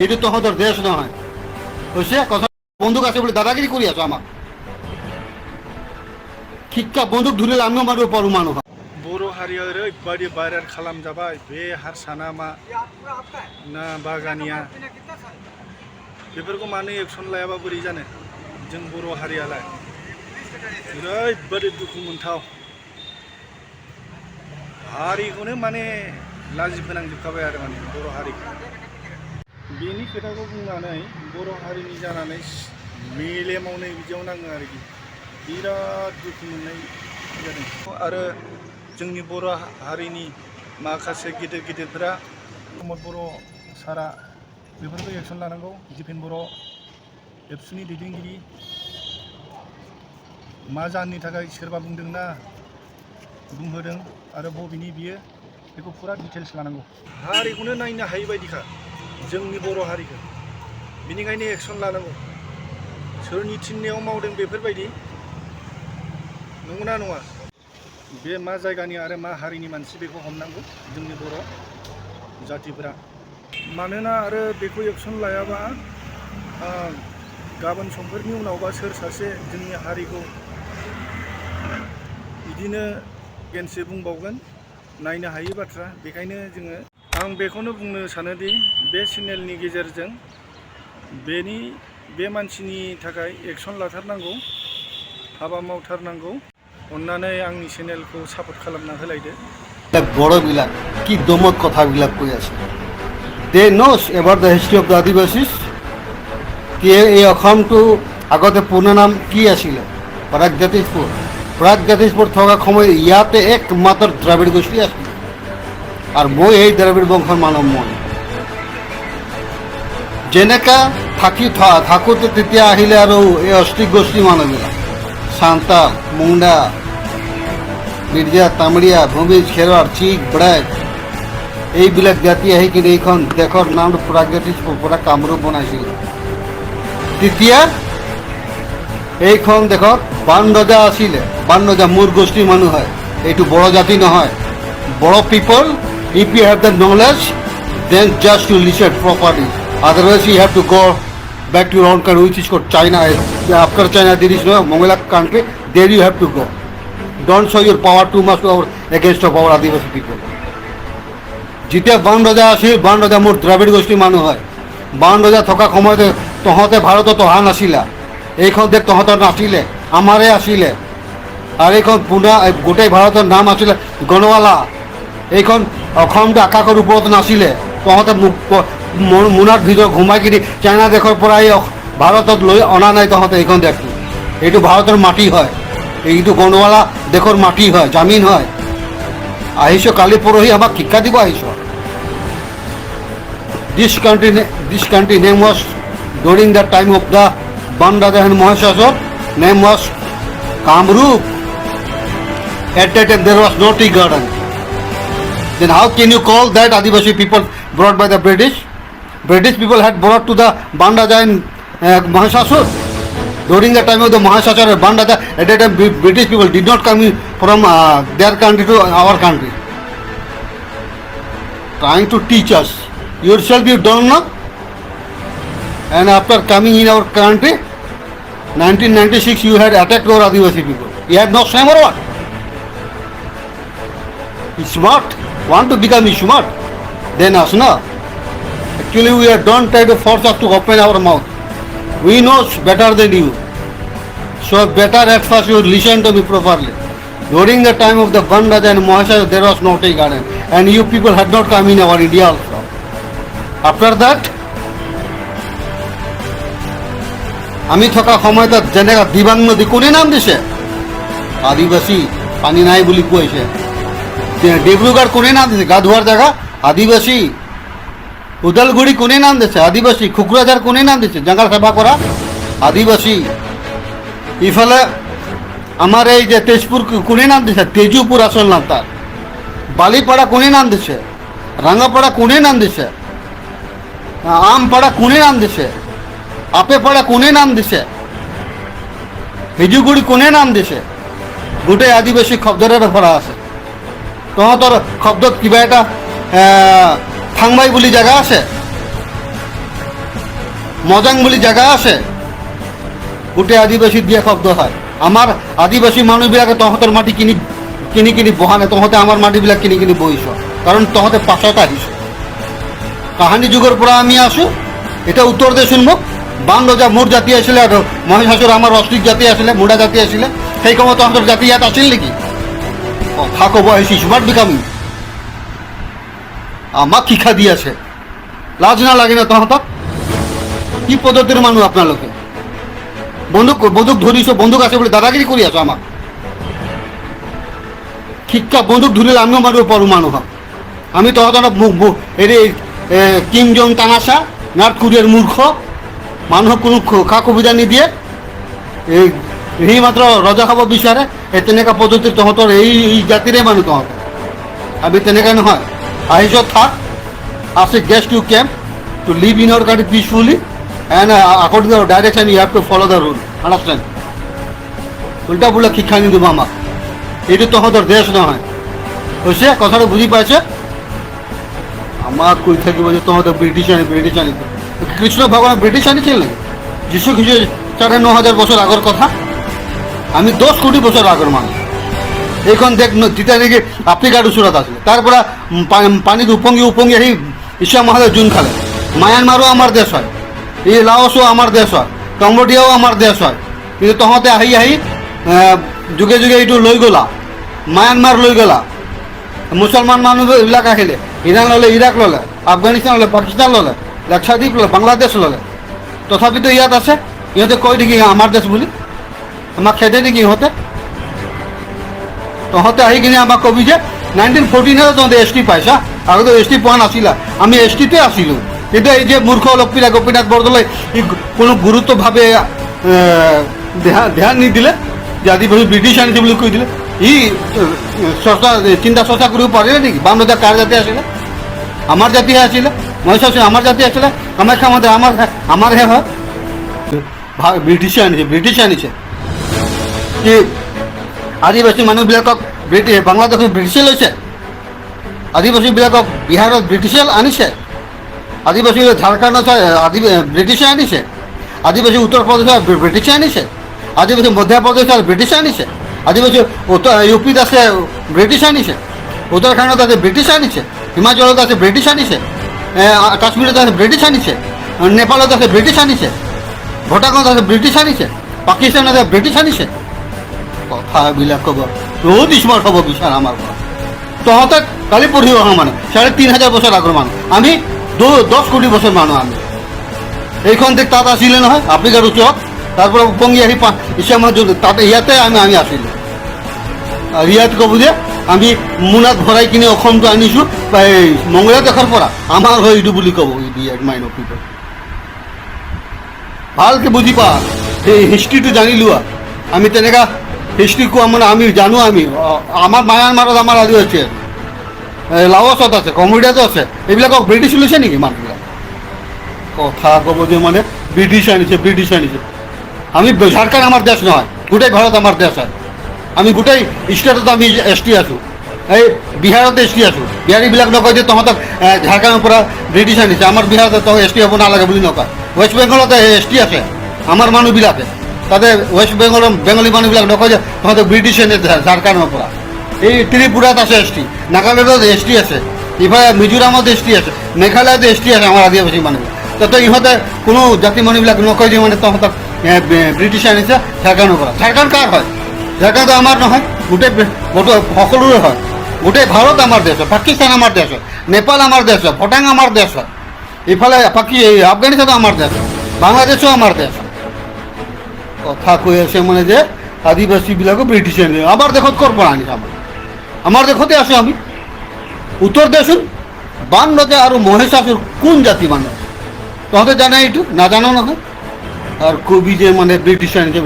এটা তো আমাদের দেশ নয় হয়েছে কথা বন্দুক আছে বলে দাদাগিরি করি আছো আমার শিক্ষা বন্দুক ধরে আমিও মারবো পরু মানুষ बर' हारिया ओरैबायदि भाइरेल खालामजाबाय बे हारसाना मा ना बागानिया बेफोरखौ मानो एक्सन लायाबा बोरै जानो जों बर' हारियालाय ओरैबायदि दुखु मोनथाव हारिखौनो माने लाजि फोनांजोबखाबाय आरो माने बर' हारिखौ बेनि खोथाखौ बुंनानै बर' हारिनि जानानै मेलेमावनो बिदियाव नाङो आरोखि बिराद दुखु मोननाय जादों आरो जोंनि बर' हारिनि माखासे गिदिर गिदिरफोरा प्रमद बर' सारा बेफोरखौ एक्सन लानांगौ दिपेन बर' एबसुनि दैदेनगिरि मा जाहोननि थाखाय सोरबा बुंदोंना बुंहोदों आरो बबेनि बियो बेखौ फुरा डिटेल्स लानांगौ हारिखौनो नायनो हायै बायदिखा जोंनि बर' हारिखौ बिनिखायनो एक्सन लानांगौ सोरनि थिननायाव मावदों बेफोरबायदि नंगौना नङा बे मा जायगानि आरो मा हारिनि मानसि बेखौ हमनांगौ जोंनि बर' जातिफोरा मानोना आरो बेखौ एक्सन लायाबा गाबोन समफोरनि उनावबा सोर सासे जोंनि हारिखौ बिदिनो गेनसे बुंबावगोन नायनो हायै बाथ्रा बेखायनो जोङो आं बेखौनो बुंनो सानोदि बे चेनेलनि गेजेरजों बे मानसिनि थाखाय एक्सन लाथारनांगौ हाबा मावथारनांगौ अन्नानै आंनि चेनेलखौ सापर्ट खालामना होलायदो বড় বিলাক কি দমক কথাবিলাক কৈ আছে they know about the history of the Adivasis কি এই অসমটো আগতে পূৰ্ণ নাম কি আছিলে প্ৰাগজ্যোতিষপুৰ থকা সময়ত ইয়াতে একমাত্ৰ দ্ৰাবিড় গোষ্ঠী আছিলে আৰু মই এই দ্ৰাবিড় বংশৰ মানৱ মই যেনেকা থাকোঁতে তেতিয়া আহিলে আৰু এই অষ্ট্ৰিক গোষ্ঠী মানুহবিলাক সান্তাল মুন্ডা মিৰ্জা তামড়িয়া ভূমিজ খেৰোয়াড় চিক ব্ৰাক এইবিলাক জাতি আহি কিনে এইখন দেশৰ নাম প্ৰাগজ্যোতিষপুৰ পৰা কামৰূপ বনাইছিল তেতিয়া এইখন দেশত বান ৰজা আছিলে বান ৰজা মোৰ গোষ্ঠীৰ মানুহ হয় এইটো বড় জাতি নহয় বড় people if you have the knowledge then just to listen properly otherwise you have to go back to your own country which is called China. After China there is no Mongolian country, there you have to go. Don't show your power too much to against of our Adivasi people. যেতিয়া বান ৰজা আছিল বান ৰজা মোৰ দ্ৰাবিড় গোষ্ঠীৰ মানুহ হয় বান ৰজা থকা সময়তে তহঁতে ভাৰতত অহা নাছিলা এইখন দেশ তহঁতৰ নাছিলে আমাৰে আছিলে আৰু এইখন পুনা গোটেই ভাৰতৰ নাম আছিলে গণৱালা এইখন অসমটো আকাশৰ ওপৰত নাছিলে তহঁতে মোনাৰ ভিতৰত ঘুমাই কিনি চাইনা দেশৰ পৰা এই ভাৰতত লৈ অনা নাই তহঁতে এইখন দেশটো এইটো ভাৰতৰ মাটি হয় এইটো গণৱালা দেশৰ মাটি হয় জামিন হয় আহিছ কালি পৰহি আমাক শিক্ষা দিব আহিছ this country name was during the time of the Ban Raja and Mahishasur name was Kamrup. At that time there was no tea garden. Then how can you call that Adivasi people brought by the British? British people had brought to the Ban Raja and Mahishasur. During the time of the Mahishasur and Ban Raja, at that time British people did not come in from their country to our country. Trying to teach us. Yourself you don't know. And after coming in our country, 1996 you had attacked our Adivasi people. You had no shame or what? Smart. Want to become smart? Then us no. Actually we don't try to force us to open our mouth. We know better than you. So better at first you listen to me properly. During the time of the Ban Raja and Mahishasur there was no tea garden. And you people had not come in our India also. After that, আমি থকা সময়ত যেনেকা দিবাং নদী কোনে নাম দিছে আদিবাসী পানী নাই বুলি কৈছে ডিব্ৰুগড় কোনে নাম দিছে গা ধোৱাৰ জায়গা আদিবাসী ওদালগুৰি কোনে নাম দিছে আদিবাসী খুকৰাঝাৰ কোনে নাম দিছে জঙ্গল সেৱা কৰা আদিবাসী ইফালে আমাৰ এই যে তেজপুৰ কোনে নাম দিছে তেজুপুৰ আসল নাম তাৰ বালিপাড়া কোনে নাম দিছে রাঙাপাড়া কোনে নাম দিছে আমপাড়া কোনে নাম দিছে আপেপাড়া কোনে নাম দিছে হিজুগুড়ি কোনে নাম দিছে গোটেই আদিবাসী শব্দৰে ভৰা আছে তহঁতৰ শব্দত কিবা এটা থাংমাই বুলি জায়গা আছে মজাং বুলি জাগা আছে, গোটেই আদিবাসী দিয়া শব্দ হয়। আমাৰ আদিবাসী মানুহবিলাকে তহঁতৰ মাটি কিনি কিনি কিনি বহা নাই, তহঁতে আমাৰ মাটিবিলাক কিনি কিনি বহিছ, কাৰণ তহঁতে পাছত আহিছ। কাহানী যুগৰ পৰা আমি আছো। এতিয়া উত্তৰ দেচোন মোক, বান ৰজা মোৰ জাতি আছিলে আৰু মহিষাসুৰ আমাৰ অস্তিক জাতি আছিলে, মুণ্ডা জাতি আছিলে। সেই সময়ত তহঁতৰ জাতি ইয়াত আছিল নেকি? কথা ক'ব আহিছিস, বাট বিকামি আমাক শিক্ষা দি আছে, লাজ নালাগে না তহঁতক? কি পদ্ধতিৰ মানুহ আপোনালোকে? বন্দুক বন্দুক ধৰিছ, বন্দুক আছে বুলি দাদাগিৰি কৰি আছো আমাক। শিক্ষা বন্দুক ধৰিলে আমিও মাৰিব পাৰোঁ মানুহক। আমি তহঁতক হেৰি কিং জং তামাচা নৰ্থ কোৰিয়াৰ মূৰ্খ মানুহক কোনো সা সুবিধা নিদিয়ে, সি মাত্ৰ ৰজা খাব বিচাৰে। এই তেনেকুৱা পদ্ধতিৰ তহঁতৰ এই জাতিৰে মানুহ তহঁত। আমি তেনেকৈ নহয়। আহিছ থাক, আছে guest you came to live in our country peacefully and according to direction you have to follow the rule, understand? উল্টা পুল্টা শিক্ষা নিদিব আমাক। এইটো তহঁতৰ দেশ নহয়, হৈছে? কথাটো বুজি পাইছে? আমাক কৈ থাকিব যে তহঁতে ব্ৰিটিছ আনিব। কৃষ্ণ ভগৱান ব্ৰিটিছ আনিছিল নেকি? যীশু খ্ৰীষ্ট ৯,৫০০ বছৰ আগৰ কথা। আমি ১০ কোটি বছৰ আগৰ মানুহ। এইখন দেশ তেতিয়া নেকি আফ্ৰিকাৰ ওচৰত আছিলে, তাৰ পৰা পানীত উপঙি আহি ঈশা মহাদেৱ জোন খালে। মায়ানমাৰো আমাৰ দেশ হয়, এই লাওছো আমাৰ দেশ হয়, কম্বোডিয়াও আমাৰ দেশ হয়। কিন্তু তহঁতে আহি যুগে যুগে এইটো লৈ গ'লা, মায়ানমাৰ লৈ গ'লা। মুছলমান মানুহবিলাক আহিলে, ইৰাণ ল'লে, ইৰাক ল'লে, আফগানিস্তান ল'লে, পাকিস্তান ল'লে, লাক্ষাদ্বীপ ল'লে, বাংলাদেশ ল'লে। তথাপিতো ইয়াত আছে। ইহঁতে কয় নেকি আমাৰ দেশ বুলি? আমাক খেদে নেকি ইহঁতে? তহঁতে আহি কিনে আমাক কবি যে 1914 তহঁতে এছ টি পাইছা, আগতে এছ টি পোৱা নাছিলা। আমি এছ টিতে আছিলোঁ। কিন্তু এই যে মূৰ্খ লক্ষ্মীৰা গোপীনাথ বৰদলৈ কোনো গুৰুত্বভাৱে ধ্যান নিদিলে যে আদিবাসী ব্ৰিটিছ আনিছে বুলি কৈ দিলে। ই চিন্তা চৰ্চা কৰিব পাৰিলে নেকি? বাম ৰজা কাৰ জাতি আছিলে? আমাৰ জাতিহে আছিলে। মহিষাসুৰ আমাৰ জাতি আছিলে। কামাখ্যা মন্দিৰ আমাৰহে হয়। ব্ৰিটিছে আনিছে কি আদিবাসী মানুহবিলাকক বাংলাদেশত ব্ৰিটিছে লৈছে? আদিবাসীবিলাকক বিহাৰত ব্ৰিটিছে আনিছে? আদিবাসী ঝাৰখণ্ডত ব্ৰিটিছে আনিছে? আদিবাসী উত্তৰ প্ৰদেশত ব্ৰিটিছে আনিছে? আদিবাসী মধ্যপ্ৰদেশত ব্ৰিটিছে আনিছে? আদিবাসী ইউ পিত আছে ব্ৰিটিছ আনিছে? উত্তৰাখণ্ডত আছে ব্ৰিটিছ আনিছে? হিমাচলত আছে ব্ৰিটিছ আনিছে? কাশ্মীৰত আছে ব্ৰিটিছ আনিছে? নেপালত আছে ব্ৰিটিছ আনিছে? ভূটানত আছে ব্ৰিটিছ আনিছে? পাকিস্তানত আছে ব্ৰিটিছ আনিছে? কথাবিলাক ক'ব বহুত স্মাৰ্ট হ'ব বিচাৰ আমাৰ পৰা। তহঁতে কালি পঢ়ি অহা মানুহ, ৩,৫০০ বছৰ আগৰ মানুহ। আমি ১০ কোটি বছৰ মানুহ। আমি এইখন দেশ তাত আছিলে নহয়, আফ্ৰিকাৰ ওচৰত। তাৰ পৰা উপঙি আহি ঈশা মহাদেৱ তাতে ইয়াতে আমি আছিলোঁ। আৰু ইয়াত ক'ব যে আমি মোনাত ভৰাই কিনে অসমটো আনিছোঁ এই মংগোলীয়া দেশৰ পৰা, আমাৰ হয় এইটো বুলি ক'ব। মাইণ্ড অফ পিপল ভালকৈ বুজি পা, সেই হিষ্ট্ৰীটো জানি লোৱা। আমি তেনেকুৱা হিষ্ট্ৰী কোৱা মানে আমি জানো। আমাৰ মায়ানমাৰত আমাৰ আদিবাসী আছে, লাওছত আছে, কম্বোডিয়াতো আছে। এইবিলাকক ব্ৰিটিছ লৈছে নেকি মানুহবিলাক? কথা ক'ব যে মানে ব্ৰিটিছ আনিছে। আমি ঝাৰখণ্ড আমাৰ দেশ নহয়, গোটেই ভাৰত আমাৰ দেশ হয়। আমি গোটেই ষ্টেটত আমি এছ টি আছোঁ। এই বিহাৰত এছ টি আছোঁ। বিহাৰীবিলাক নকয় যে তহঁতক ঝাৰখণ্ডৰ পৰা ব্ৰিটিছ আনিছে, আমাৰ বিহাৰত তহঁত এছ টি হ'ব নালাগে বুলি নকয়। ৱেষ্ট বেংগলত এছ টি আছে আমাৰ মানুহবিলাকে, তাতে ৱেষ্ট বেংগলী মানুহবিলাক নকয় যে তহঁতক ব্ৰিটিছ আনিছে ঝাৰখণ্ডৰ পৰা। এই ত্ৰিপুৰাত আছে এছ টি, নাগালেণ্ডত এছ টি আছে, ইফালে মিজোৰামত এছ টি আছে, মেঘালয়ত এছ টি আছে আমাৰ আদিবাসী মানুহবিলাক। তাতে ইহঁতে কোনো জাতি মানুহবিলাক নকয় যে মানে তহঁতক ব্ৰিটিছ আনিছে ঝাৰখণ্ডৰ পৰা। ঝাৰখণ্ড কাৰ হয়? ঝাৰখণ্ড আমাৰ নহয়, গোটেই সকলোৰে হয়। গোটেই ভাৰত আমাৰ দেশ হয়, পাকিস্তান আমাৰ দেশ হয়, নেপাল আমাৰ দেশ হয়, ভূটান আমাৰ দেশ হয়, ইফালে আফগানিস্তানো আমাৰ দেশ হয়, বাংলাদেশো আমাৰ দেশ হয়। কথা কৈ আছে মানে যে আদিবাসীবিলাকো ব্ৰিটিছ আনিছে। আমাৰ দেশত ক'ৰ পৰা আনিছে? আমাৰ দেশতে আছোঁ আমি। উত্তৰ দেচোন, বান ৰজা আৰু মহিষাসুৰ কোন জাতি মানুহ? তহঁতে জানে এইটো? নাজানো নহয়। আৰু কবি যে মানে ব্ৰিটিছ আনিছে,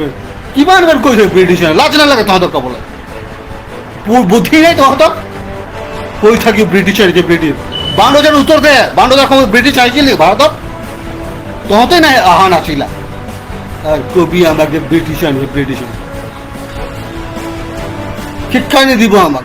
কিমান বাৰ কৈছে ব্ৰিটিছ আনিছে? লাজ নালাগে তহঁতক ক'বলৈ? বুদ্ধি নাই তহঁতক? কৈ থাকি ব্ৰিটিছ আনিছে ব্ৰিটিছ। বান ৰজাৰ উত্তৰ দে, বান ৰজাৰ সময়ত ব্ৰিটিছ আহিছিল নেকি ভাৰতত? তহঁতে নাই অহা নাছিলা। আৰু কবি আমাক যে ব্ৰিটিছ আনিছে। শিক্ষা নিদিব আমাক।